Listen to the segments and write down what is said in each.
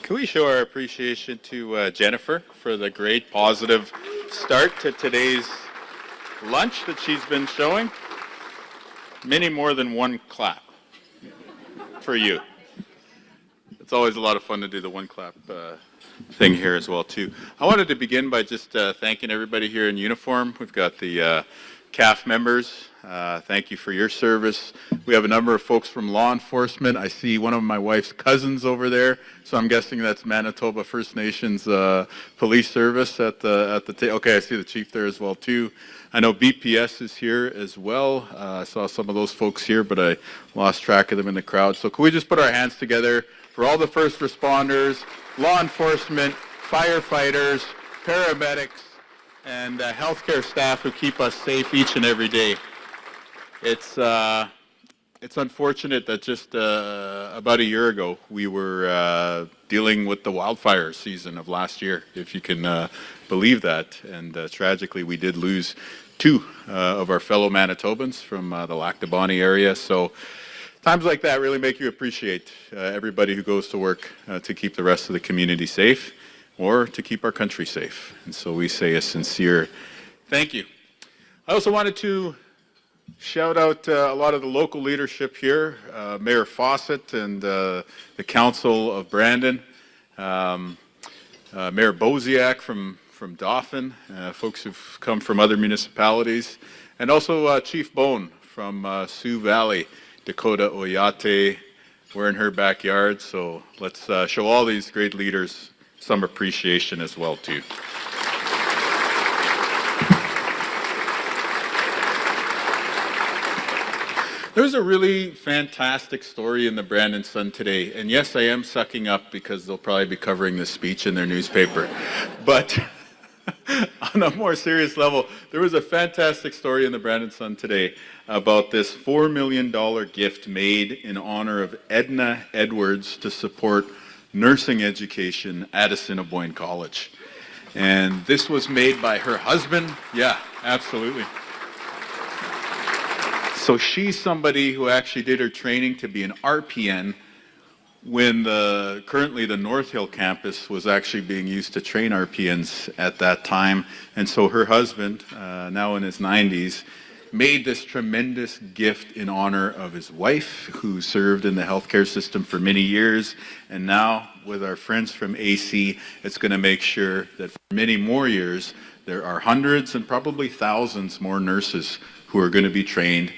Can we show our appreciation to Jennifer for the great positive start to today's lunch that she's been showing? Many more than one clap for you. It's always a lot of fun to do the one clap thing here as well too. I wanted to begin by just thanking everybody here in uniform. We've got the CAF members. Thank you for your service. We have a number of folks from law enforcement. I see one of my wife's cousins over there, so I'm guessing that's Manitoba First Nations Police Service at the okay, I see the chief there as well too. I know BPS is here as well. I saw some of those folks here, but I lost track of them in the crowd. So can we just put our hands together for all the first responders, law enforcement, firefighters, paramedics, and healthcare staff who keep us safe each and every day. It's unfortunate that just about a year ago we were dealing with the wildfire season of last year, if you can believe that. And tragically, we did lose two of our fellow Manitobans from the Lac de Bonnie area. So times like that really make you appreciate everybody who goes to work to keep the rest of the community safe or to keep our country safe. And so we say a sincere thank you. I also wanted to shout out a lot of the local leadership here, Mayor Fawcett and the Council of Brandon, Mayor Boziak from Dauphin, folks who've come from other municipalities, and also Chief Bone from Sioux Valley, Dakota Oyate. We're in her backyard, so let's show all these great leaders some appreciation as well too. There's a really fantastic story in the Brandon Sun today, and yes, I am sucking up because they'll probably be covering this speech in their newspaper. But on a more serious level, there was a fantastic story in the Brandon Sun today about this $4 million gift made in honor of Edna Edwards to support nursing education at Assiniboine College. And this was made by her husband. Yeah, absolutely. So she's somebody who actually did her training to be an RPN when currently the North Hill campus was actually being used to train RPNs at that time. And so her husband, now in his 90s, made this tremendous gift in honor of his wife, who served in the healthcare system for many years. And now, with our friends from AC, it's going to make sure that for many more years, there are hundreds and probably thousands more nurses who are going to be trained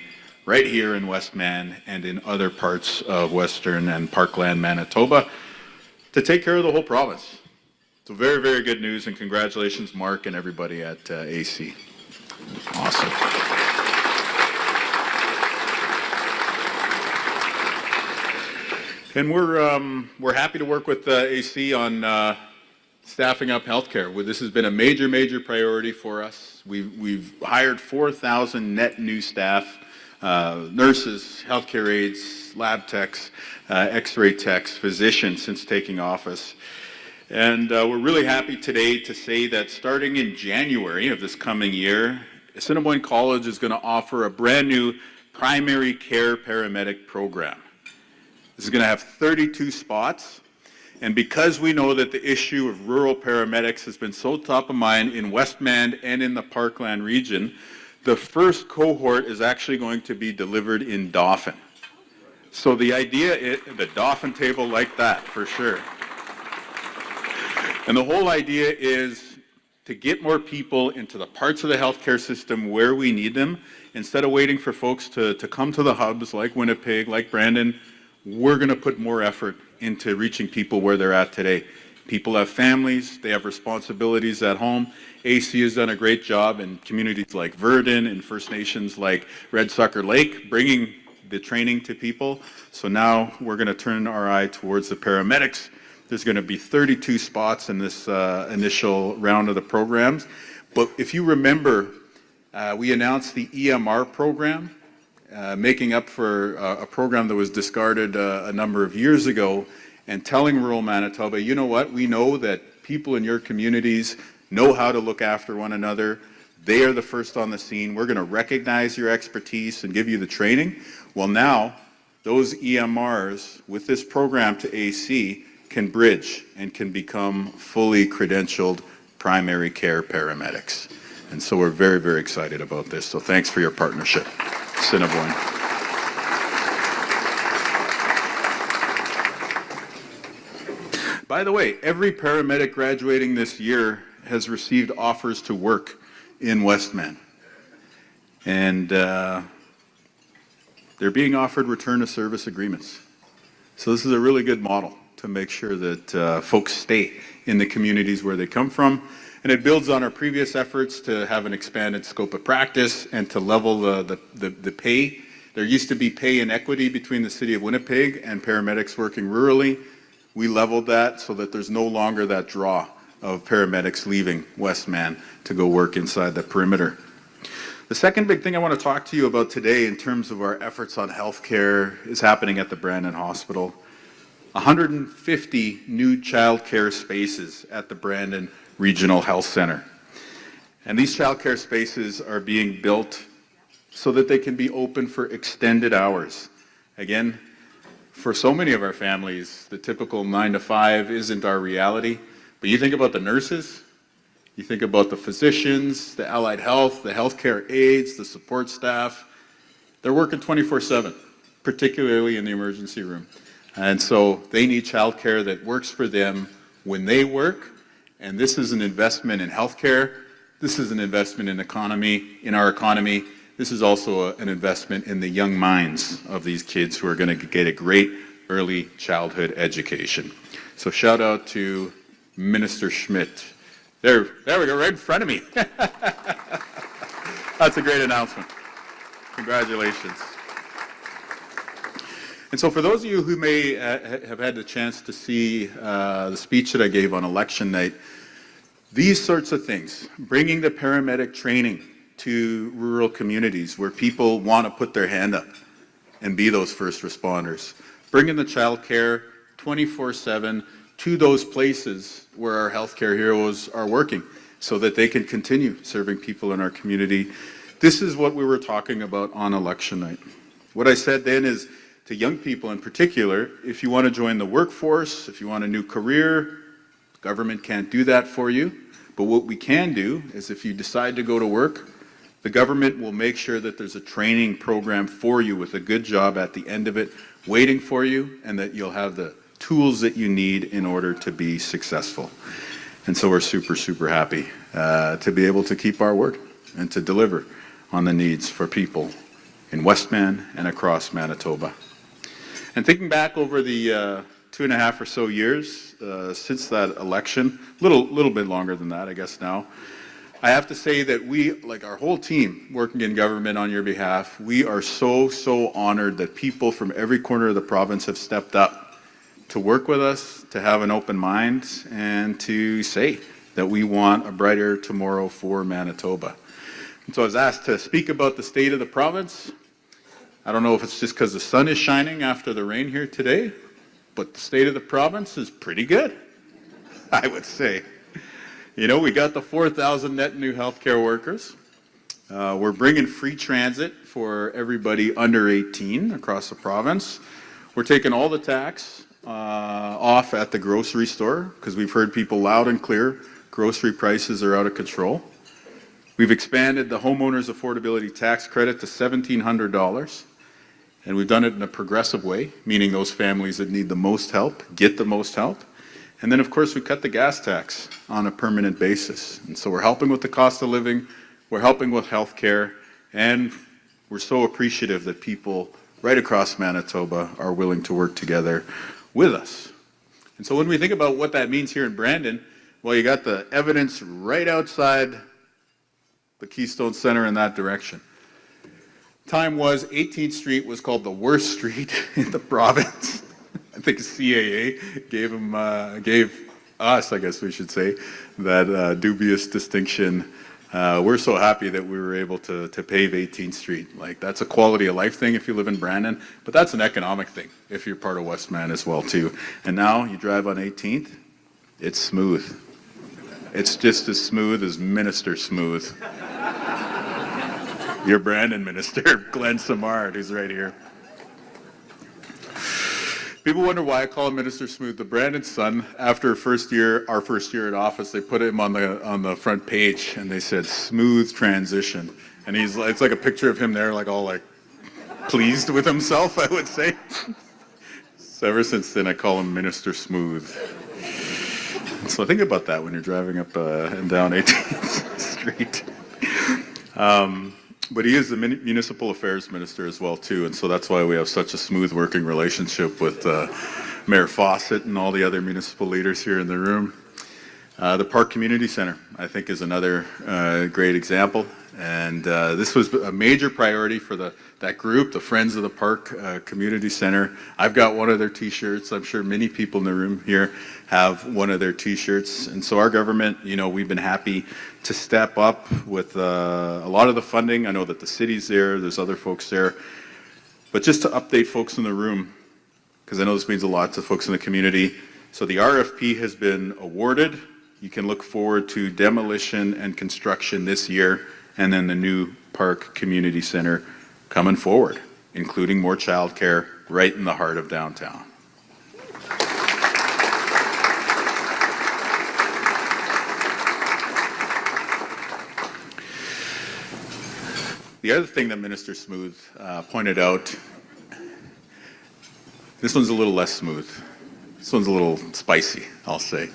right here in West Man and in other parts of Western and Parkland, Manitoba, to take care of the whole province. So very, very good news, and congratulations, Mark and everybody at AC. Awesome. And we're happy to work with AC on staffing up healthcare. This has been a major, major priority for us. We've hired 4,000 net new staff. Nurses, healthcare aides, lab techs, x-ray techs, physicians since taking office. And we're really happy today to say that starting in January of this coming year, Assiniboine College is going to offer a brand new primary care paramedic program. This is going to have 32 spots. And because we know that the issue of rural paramedics has been so top of mind in Westmand and in the Parkland region, the first cohort is actually going to be delivered in Dauphin. So the idea is the Dauphin table like that, for sure. And the whole idea is to get more people into the parts of the healthcare system where we need them. Instead of waiting for folks to come to the hubs like Winnipeg, like Brandon, we're going to put more effort into reaching people where they're at today. People have families, they have responsibilities at home. AC has done a great job in communities like Verdun and First Nations like Red Sucker Lake, bringing the training to people. So now we're going to turn our eye towards the paramedics. There's going to be 32 spots in this initial round of the programs. But if you remember, we announced the EMR program, making up for a program that was discarded a number of years ago, and telling rural Manitoba, you know what, we know that people in your communities know how to look after one another. They are the first on the scene. We're going to recognize your expertise and give you the training. Well, now, those EMRs with this program to AC can bridge and can become fully credentialed primary care paramedics. And so we're very, very excited about this. So thanks for your partnership, Assiniboine. By the way, every paramedic graduating this year has received offers to work in Westman. And they're being offered return to service agreements. So this is a really good model to make sure that folks stay in the communities where they come from. And it builds on our previous efforts to have an expanded scope of practice and to level the pay. There used to be pay inequity between the City of Winnipeg and paramedics working rurally. We leveled that so that there's no longer that draw of paramedics leaving Westman to go work inside the perimeter. The second big thing I want to talk to you about today in terms of our efforts on healthcare is happening at the Brandon Hospital. 150 new childcare spaces at the Brandon Regional Health Center. And these childcare spaces are being built so that they can be open for extended hours. Again, for so many of our families, the typical 9 to 5 isn't our reality. But you think about the nurses, you think about the physicians, the allied health, the healthcare aides, the support staff. They're working 24/7, particularly in the emergency room. And so they need childcare that works for them when they work. And this is an investment in healthcare. This is an investment in our economy. This is also an investment in the young minds of these kids who are going to get a great early childhood education. So shout out to Minister Schmidt. There we go, right in front of me. That's a great announcement. Congratulations. And so for those of you who may have had the chance to see the speech that I gave on election night, these sorts of things, bringing the paramedic training to rural communities where people want to put their hand up and be those first responders, bringing the child care 24/7 to those places where our healthcare heroes are working so that they can continue serving people in our community. This is what we were talking about on election night. What I said then is, to young people in particular, if you want to join the workforce, if you want a new career, the government can't do that for you. But what we can do is if you decide to go to work, the government will make sure that there's a training program for you with a good job at the end of it waiting for you, and that you'll have the tools that you need in order to be successful. And so we're super, super happy to be able to keep our word and to deliver on the needs for people in Westman and across Manitoba. And thinking back over the 2.5 or so years since that election, little bit longer than that, I guess now, I have to say that we, like our whole team working in government on your behalf, we are so honored that people from every corner of the province have stepped up to work with us, to have an open mind, and to say that we want a brighter tomorrow for Manitoba. And so I was asked to speak about the state of the province. I don't know if it's just because the sun is shining after the rain here today, but the state of the province is pretty good, I would say. You know, we got the 4,000 net new healthcare workers. We're bringing free transit for everybody under 18 across the province. We're taking all the tax off at the grocery store because we've heard people loud and clear, grocery prices are out of control. We've expanded the homeowners affordability tax credit to $1,700. And we've done it in a progressive way, meaning those families that need the most help get the most help. And then, of course, we cut the gas tax on a permanent basis. And so we're helping with the cost of living, we're helping with health care, and we're so appreciative that people right across Manitoba are willing to work together with us. And so when we think about what that means here in Brandon, well, you got the evidence right outside the Keystone Center in that direction. Time was 18th Street was called the worst street in the province. I think CAA gave us, I guess we should say, that dubious distinction. We're so happy that we were able to pave 18th Street. Like, that's a quality of life thing if you live in Brandon, but that's an economic thing if you're part of Westman as well too. And now you drive on 18th, it's smooth. It's just as smooth as Minister Smooth. Your Brandon Minister, Glenn Samard, who's right here. People wonder why I call him Minister Smooth. The Brandon's son, after our first year in office, they put him on the front page and they said smooth transition. And it's like a picture of him there, like all like pleased with himself, I would say. So ever since then, I call him Minister Smooth. So think about that when you're driving up and down 18th Street. But he is the municipal affairs minister as well too, and so that's why we have such a smooth working relationship with Mayor Fawcett and all the other municipal leaders here in the room. The Park Community Center, I think, is another great example, and this was a major priority for that group, the Friends of the Park Community Center. I've got one of their t-shirts. I'm sure many people in the room here have one of their t-shirts, and so our government, we've been happy to step up with a lot of the funding. I know that the city's there's other folks there, but just to update folks in the room, because I know this means a lot to folks in the community. So the RFP has been awarded. You can look forward to demolition and construction this year, and then the new Park Community Center coming forward, including more childcare right in the heart of downtown. The other thing that Minister Smooth pointed out, this one's a little less smooth. This one's a little spicy, I'll say.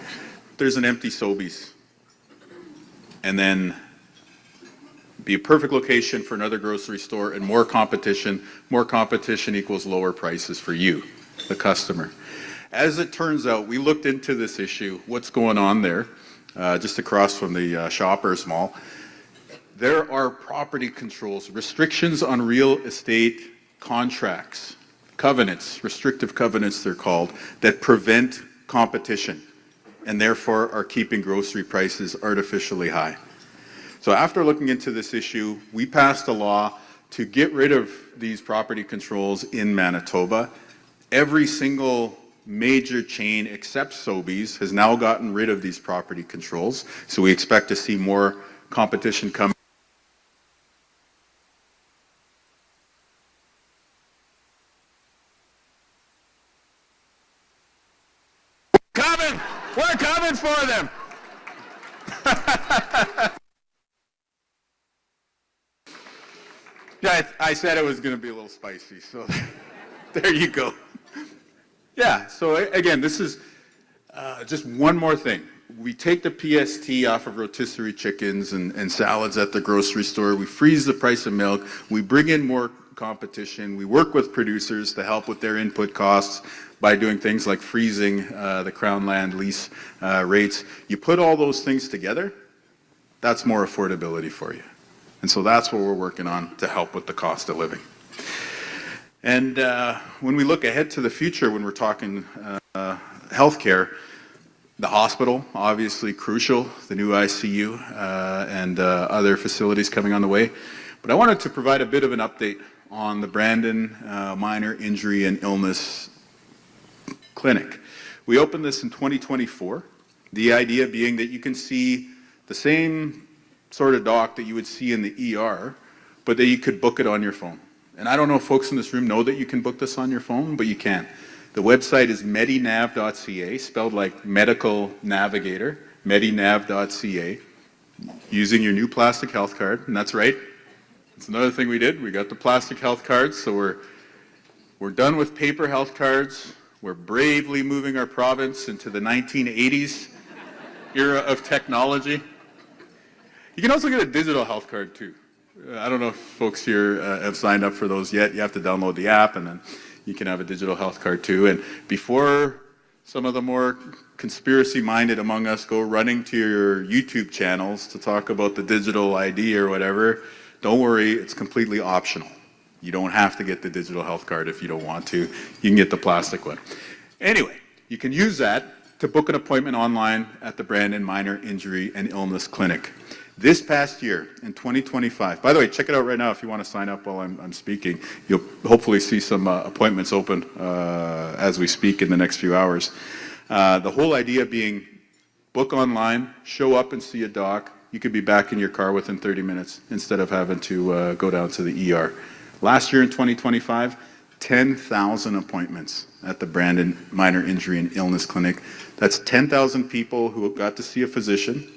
There's an empty Sobeys, and then be a perfect location for another grocery store and more competition. More competition equals lower prices for you, the customer. As it turns out, we looked into this issue, what's going on there, just across from the Shoppers Mall. There are property controls, restrictions on real estate contracts, covenants, restrictive covenants they're called, that prevent competition and therefore are keeping grocery prices artificially high. So after looking into this issue, we passed a law to get rid of these property controls in Manitoba. Every single major chain except Sobeys has now gotten rid of these property controls, so we expect to see more competition come. We're coming for them. Yeah, I said it was going to be a little spicy, so there you go. Yeah, so again, this is just one more thing. We take the PST off of rotisserie chickens and salads at the grocery store. We freeze the price of milk. We bring in more competition. We work with producers to help with their input costs by doing things like freezing the Crown land lease rates. You put all those things together, that's more affordability for you. And so that's what we're working on to help with the cost of living. And when we look ahead to the future, when we're talking healthcare, the hospital, obviously crucial, the new ICU and other facilities coming on the way. But I wanted to provide a bit of an update on the Brandon Minor Injury and Illness Clinic. We opened this in 2024, the idea being that you can see the same sort of doc that you would see in the ER, but that you could book it on your phone. And I don't know if folks in this room know that you can book this on your phone, but you can. The website is medinav.ca, spelled like medical navigator, medinav.ca, using your new plastic health card, and that's right. That's another thing we did. We got the plastic health cards, so we're done with paper health cards. We're bravely moving our province into the 1980s era of technology. You can also get a digital health card too. I don't know if folks here have signed up for those yet. You have to download the app and then you can have a digital health card too. And before some of the more conspiracy-minded among us go running to your YouTube channels to talk about the digital ID or whatever, don't worry, it's completely optional. You don't have to get the digital health card if you don't want to. You can get the plastic one. Anyway, you can use that to book an appointment online at the Brandon Minor Injury and Illness Clinic. This past year, in 2025, by the way, check it out right now if you want to sign up while I'm speaking. You'll hopefully see some appointments open as we speak in the next few hours. The whole idea being book online, show up and see a doc. You could be back in your car within 30 minutes instead of having to go down to the ER. Last year in 2025, 10,000 appointments at the Brandon Minor Injury and Illness Clinic. That's 10,000 people who got to see a physician,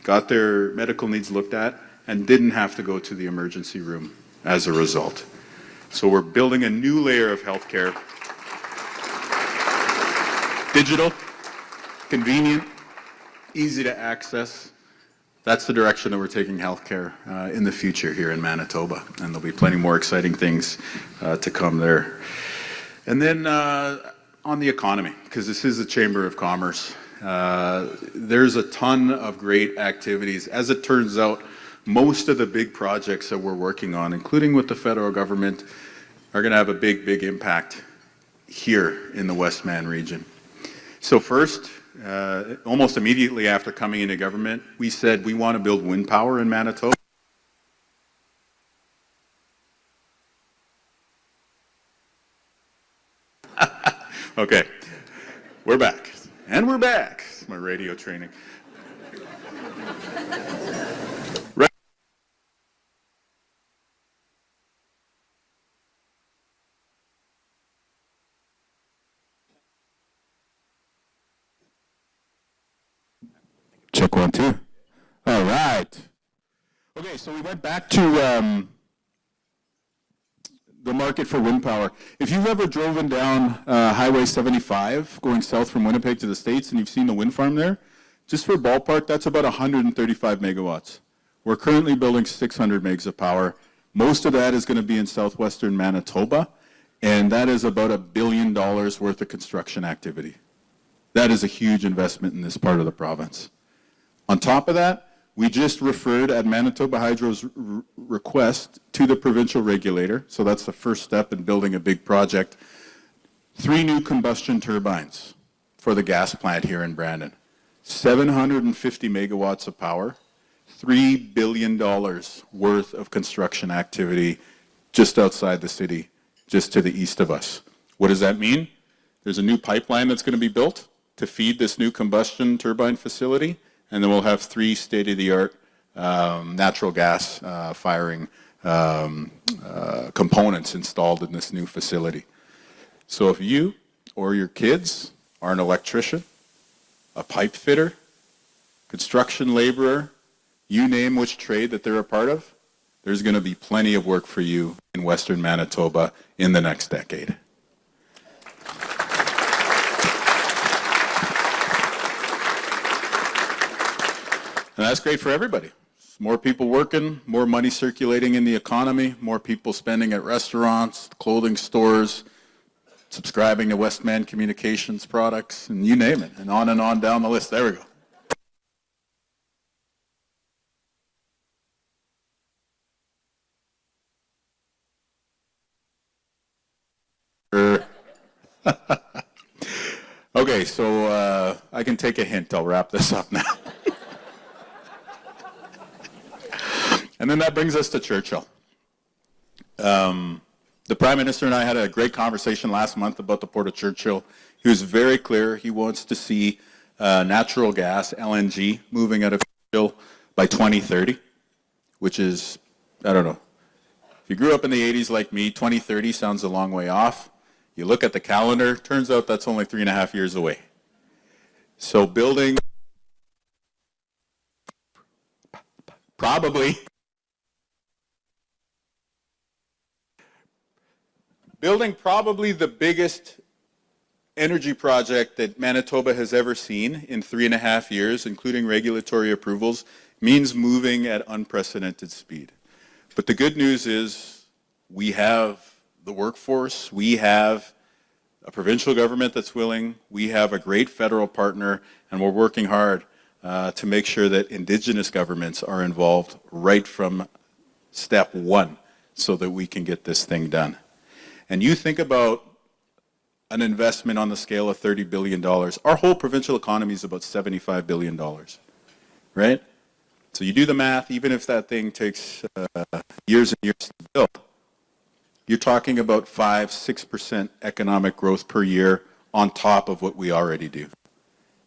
got their medical needs looked at, and didn't have to go to the emergency room as a result. So we're building a new layer of healthcare. Digital, convenient, easy to access. That's the direction that we're taking healthcare in the future here in Manitoba, and there'll be plenty more exciting things to come there. And then on the economy, because this is a Chamber of Commerce, there's a ton of great activities. As it turns out, most of the big projects that we're working on, including with the federal government, are going to have a big, big impact here in the Westman region. So first, almost immediately after coming into government, we said we want to build wind power in Manitoba. Okay, we're back. And we're back. It's my radio training. Right. Check 1, 2. All right. Okay, so we went back to the market for wind power. If you've ever driven down Highway 75 going south from Winnipeg to the States and you've seen the wind farm there, just for ballpark, that's about 135 megawatts. We're currently building 600 megs of power. Most of that is going to be in southwestern Manitoba, and that is about $1 billion worth of construction activity. That is a huge investment in this part of the province. On top of that, we just referred at Manitoba Hydro's request to the provincial regulator, so that's the first step in building a big project, 3 new combustion turbines for the gas plant here in Brandon. 750 megawatts of power, $3 billion worth of construction activity just outside the city, just to the east of us. What does that mean? There's a new pipeline that's going to be built to feed this new combustion turbine facility, and then we'll have 3 state-of-the-art natural gas firing components installed in this new facility. So if you or your kids are an electrician, a pipe fitter, construction laborer, you name which trade that they're a part of, there's going to be plenty of work for you in Western Manitoba in the next decade. And that's great for everybody. More people working, more money circulating in the economy, more people spending at restaurants, clothing stores, subscribing to Westman Communications products, and you name it, and on down the list. There we go. Okay, so I can take a hint. I'll wrap this up now. And then that brings us to Churchill. The Prime Minister and I had a great conversation last month about the Port of Churchill. He was very clear. He wants to see natural gas, LNG, moving out of Churchill by 2030, which is, I don't know. If you grew up in the 80s like me, 2030 sounds a long way off. You look at the calendar, turns out that's only 3.5 years away. So building probably the biggest energy project that Manitoba has ever seen in 3.5 years, including regulatory approvals, means moving at unprecedented speed. But the good news is we have the workforce, we have a provincial government that's willing, we have a great federal partner, and we're working hard to make sure that Indigenous governments are involved right from step 1 so that we can get this thing done. And you think about an investment on the scale of $30 billion. Our whole provincial economy is about $75 billion, right? So you do the math, even if that thing takes years and years to build, you're talking about 5-6% economic growth per year on top of what we already do.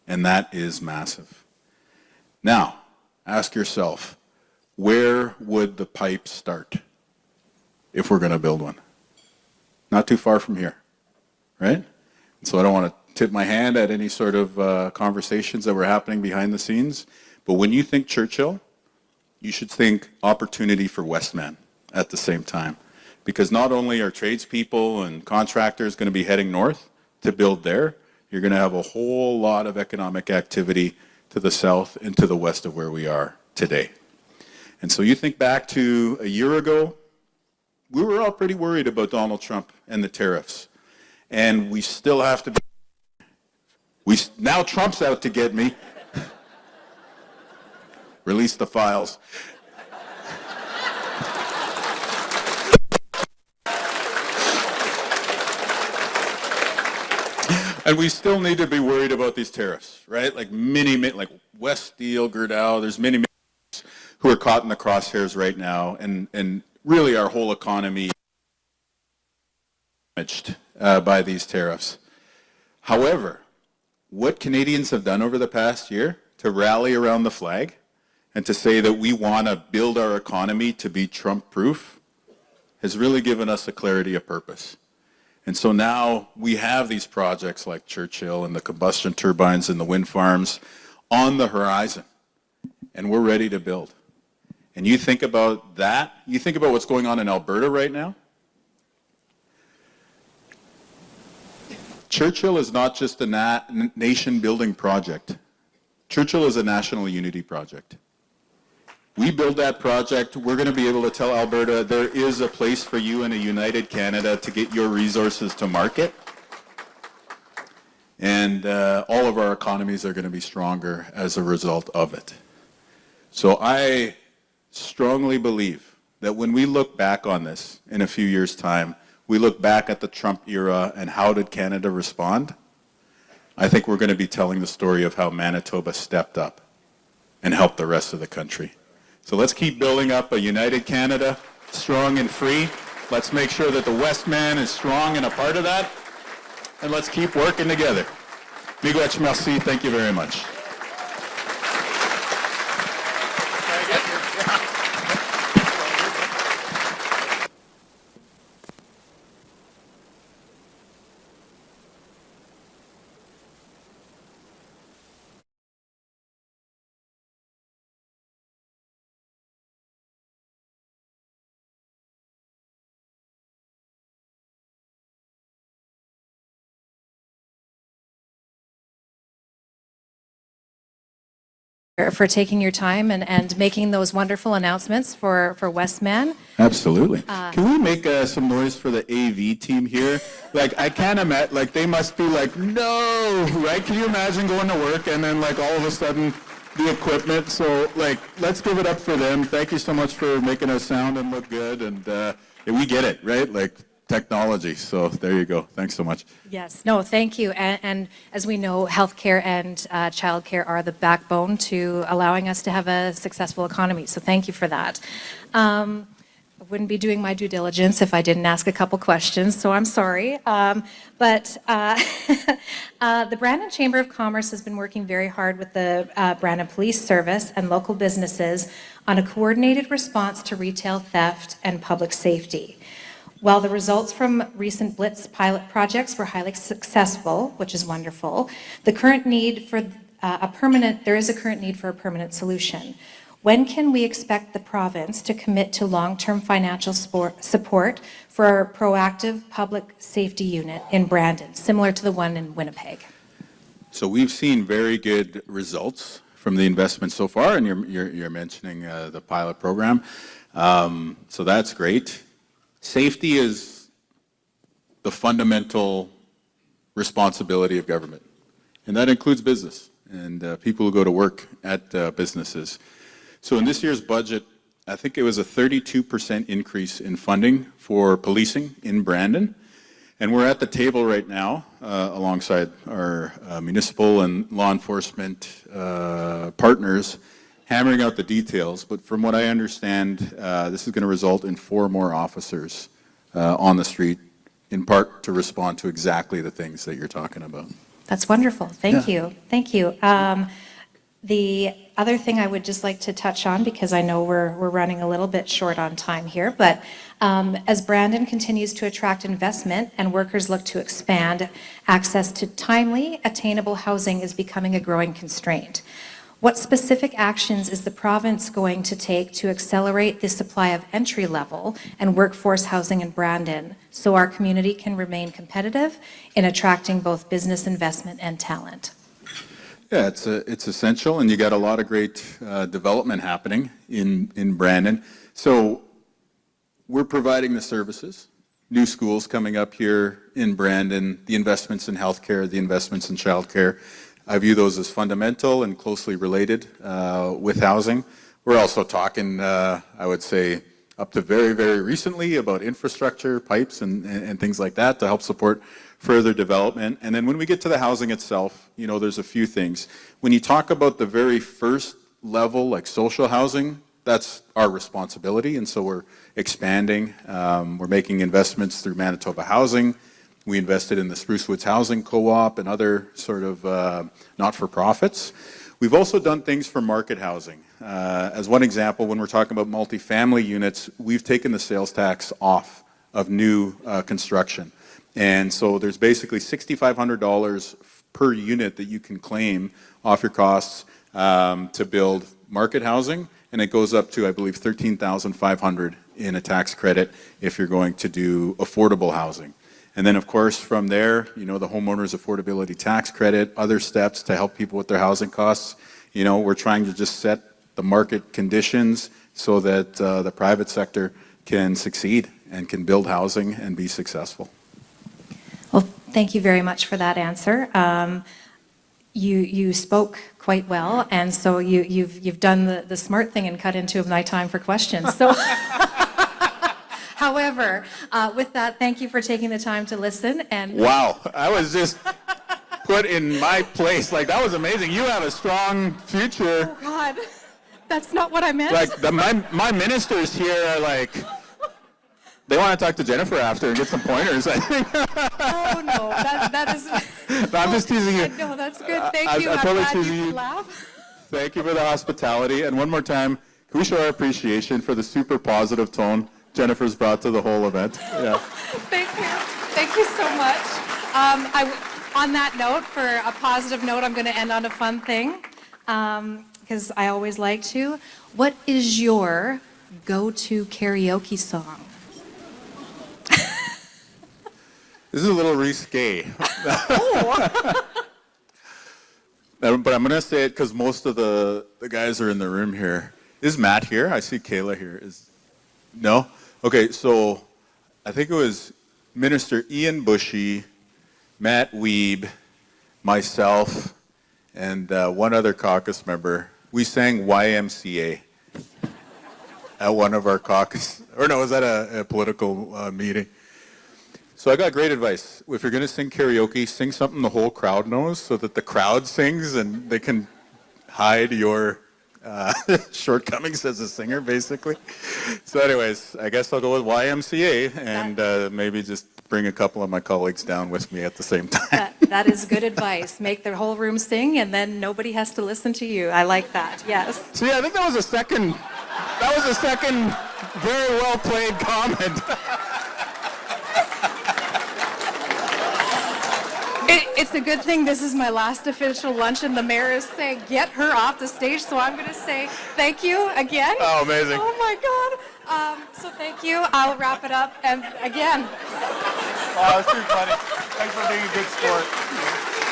And that is massive. Now, ask yourself, where would the pipe start if we're going to build one? not too far from here, right? So I don't want to tip my hand at any sort of conversations that were happening behind the scenes. But when you think Churchill, you should think opportunity for Westman at the same time. Because not only are tradespeople and contractors going to be heading north to build there, you're going to have a whole lot of economic activity to the south and to the west of where we are today. And so you think back to a year ago, we were all pretty worried about Donald Trump and the tariffs. And we still have to be. Now Trump's out to get me. Release the files. And we still need to be worried about these tariffs, right? Like like West Steel, Gerdau, there's many who are caught in the crosshairs right now, and really our whole economy damaged by these tariffs. However, what Canadians have done over the past year to rally around the flag and to say that we want to build our economy to be Trump-proof has really given us a clarity of purpose. And so now we have these projects like Churchill and the combustion turbines and the wind farms on the horizon, and we're ready to build. And you think about that, you think about what's going on in Alberta right now. Churchill is not just a nation-building project. Churchill is a national unity project. We build that project, we're going to be able to tell Alberta there is a place for you in a united Canada to get your resources to market. And all of our economies are going to be stronger as a result of it. So I strongly believe that when we look back on this in a few years' time, we look back at the Trump era and how did Canada respond, I think we're going to be telling the story of how Manitoba stepped up and helped the rest of the country. So let's keep building up a united Canada, strong and free. Let's make sure that the Westman is strong and a part of that. And let's keep working together. Miigwech merci. Thank you very much. For taking your time and making those wonderful announcements for Westman. Absolutely. Can we make some noise for the AV team here? Like, I can't imagine, like, they must be like, no, right? Can you imagine going to work and then, like, all of a sudden the equipment? So, like, let's give it up for them. Thank you so much for making us sound and look good. And we get it, right? Like, technology. So there you go. Thanks so much. Yes. No, thank you. And as we know, healthcare and childcare are the backbone to allowing us to have a successful economy. So thank you for that. I wouldn't be doing my due diligence if I didn't ask a couple questions, so I'm sorry. But the Brandon Chamber of Commerce has been working very hard with the Brandon Police Service and local businesses on a coordinated response to retail theft and public safety. While the results from recent Blitz pilot projects were highly successful, which is wonderful, the current need for there is a current need for a permanent solution. When can we expect the province to commit to long-term financial support for a proactive public safety unit in Brandon, similar to the one in Winnipeg? So we've seen very good results from the investment so far, and you're mentioning the pilot program. So that's great. Safety is the fundamental responsibility of government, and that includes business and people who go to work at businesses. So in this year's budget, I think it was a 32% increase in funding for policing in Brandon, and we're at the table right now alongside our municipal and law enforcement partners hammering out the details, but from what I understand, this is going to result in 4 more officers on the street, in part to respond to exactly the things that you're talking about. That's wonderful. Thank you. Thank you. The other thing I would just like to touch on, because I know we're running a little bit short on time here, but As Brandon continues to attract investment and workers look to expand, access to timely, attainable housing is becoming a growing constraint. What specific actions is the province going to take to accelerate the supply of entry-level and workforce housing in Brandon so our community can remain competitive in attracting both business investment and talent? Yeah, it's essential, and you got a lot of great development happening in Brandon. So we're providing the services, new schools coming up here in Brandon, the investments in healthcare, the investments in childcare. I view those as fundamental and closely related with housing. We're also talking, I would say, up to very, very recently about infrastructure, pipes, and things like that to help support further development. And then when we get to the housing itself, you know, there's a few things. When you talk about the very first level, like social housing, that's our responsibility, and so we're expanding. We're making investments through Manitoba Housing. We invested in the Spruce Woods Housing Co-op and other sort of not-for-profits. We've also done things for market housing. As one example, when we're talking about multifamily units, we've taken the sales tax off of new construction. And so there's basically $6,500 per unit that you can claim off your costs to build market housing, and it goes up to, I believe, $13,500 in a tax credit if you're going to do affordable housing. And then, of course, from there, you know, the homeowners affordability tax credit, other steps to help people with their housing costs. You know, we're trying to just set the market conditions so that the private sector can succeed and can build housing and be successful. Well, thank you very much for that answer. You spoke quite well, and so you've done the smart thing and cut into my time for questions. So. However, with that, thank you for taking the time to listen. And wow, I was just put in my place. Like, that was amazing. You have a strong future. Oh God, that's not what I meant. Like, my ministers here are like, they want to talk to Jennifer after and get some pointers, I think. Oh no, that is. No, I'm just teasing you. No, that's good. Thank you. I'm I'm totally glad teasing you you. could laugh. Thank you for the hospitality. And one more time, can we show our appreciation for the super positive tone Jennifer's brought to the whole event? Yeah. Thank you. Thank you so much. On that note, for a positive note, I'm going to end on a fun thing, because I always like to. What is your go-to karaoke song? This is a little risque. Oh. But I'm going to say it because most of the guys are in the room here. Is Matt here? I see Kayla here. No? Okay, so I think it was Minister Ian Bushy, Matt Wiebe, myself, and one other caucus member. We sang YMCA at one of our caucus, or no, was that a political meeting? So I got great advice. If you're going to sing karaoke, sing something the whole crowd knows so that the crowd sings and they can hide your shortcomings as a singer, basically. So anyways, I guess I'll go with YMCA and maybe just bring a couple of my colleagues down with me at the same time. That is good advice. Make the whole room sing, and then nobody has to listen to you. I like that. Yes. So yeah, I think that was a second very well played comment. It's a good thing this is my last official lunch, and the mayor is saying, get her off the stage, so I'm going to say thank you again. Oh, amazing. Oh, my God. So thank you. I'll wrap it up. And again. Oh, that's too funny. Thanks for being a good sport.